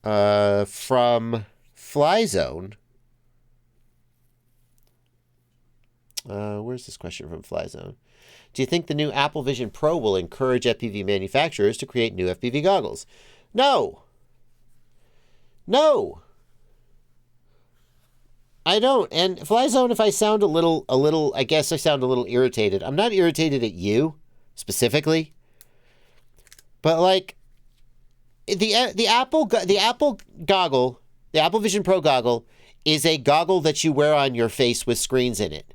From FlyZone. Where's this question from FlyZone? Do you think the new Apple Vision Pro will encourage FPV manufacturers to create new FPV goggles? No. No. I don't. And FlyZone, if I sound a little, I guess I sound a little irritated. I'm not irritated at you specifically, but like the Apple goggle, the Apple Vision Pro goggle is a goggle that you wear on your face with screens in it.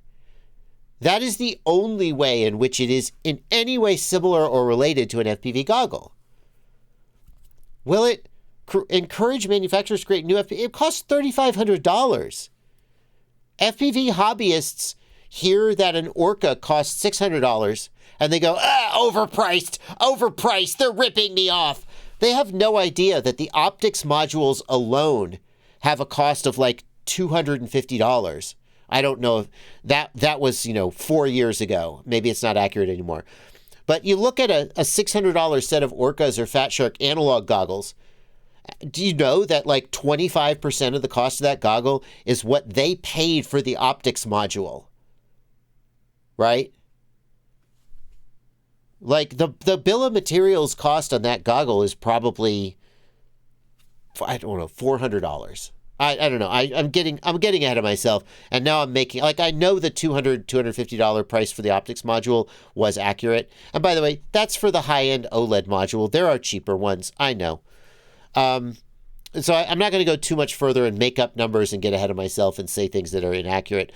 That is the only way in which it is in any way similar or related to an FPV goggle. Will it encourage manufacturers to create new FPV? It costs $3,500. FPV hobbyists hear that an Orca costs $600 and they go, overpriced, they're ripping me off. They have no idea that the optics modules alone have a cost of like $250. I don't know if that was, 4 years ago. Maybe it's not accurate anymore. But you look at a $600 set of Orcas or Fat Shark analog goggles. Do you know that like 25% of the cost of that goggle is what they paid for the optics module? Right? Like the bill of materials cost on that goggle is probably, I don't know, $400. I don't know. I'm getting ahead of myself, and now I'm making, like, I know the $250 price for the optics module was accurate. And by the way, that's for the high-end OLED module. There are cheaper ones, I know. So I'm not going to go too much further and make up numbers and get ahead of myself and say things that are inaccurate.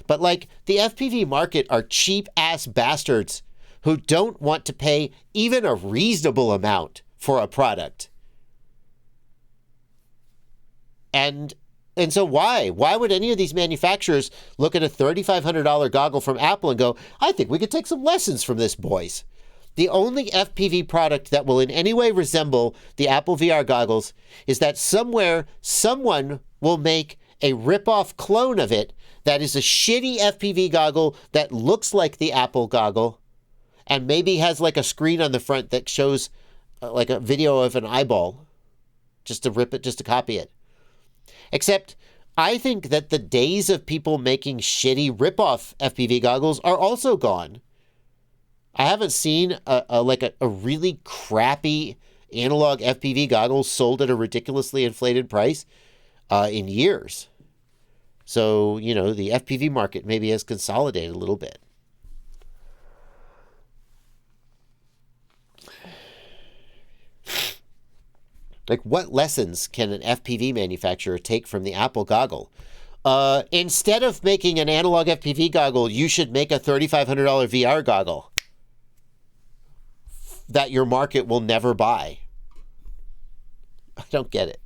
But like the FPV market are cheap ass bastards who don't want to pay even a reasonable amount for a product. And so why would any of these manufacturers look at a $3,500 goggle from Apple and go, I think we could take some lessons from this, boys? The only FPV product that will in any way resemble the Apple VR goggles is that somewhere someone will make a rip-off clone of it that is a shitty FPV goggle that looks like the Apple goggle and maybe has like a screen on the front that shows like a video of an eyeball just to rip it, just to copy it. Except I think that the days of people making shitty rip-off FPV goggles are also gone. I haven't seen a really crappy analog FPV goggle sold at a ridiculously inflated price in years. So, the FPV market maybe has consolidated a little bit. Like, what lessons can an FPV manufacturer take from the Apple goggle? Instead of making an analog FPV goggle, you should make a $3,500 VR goggle that your market will never buy. I don't get it.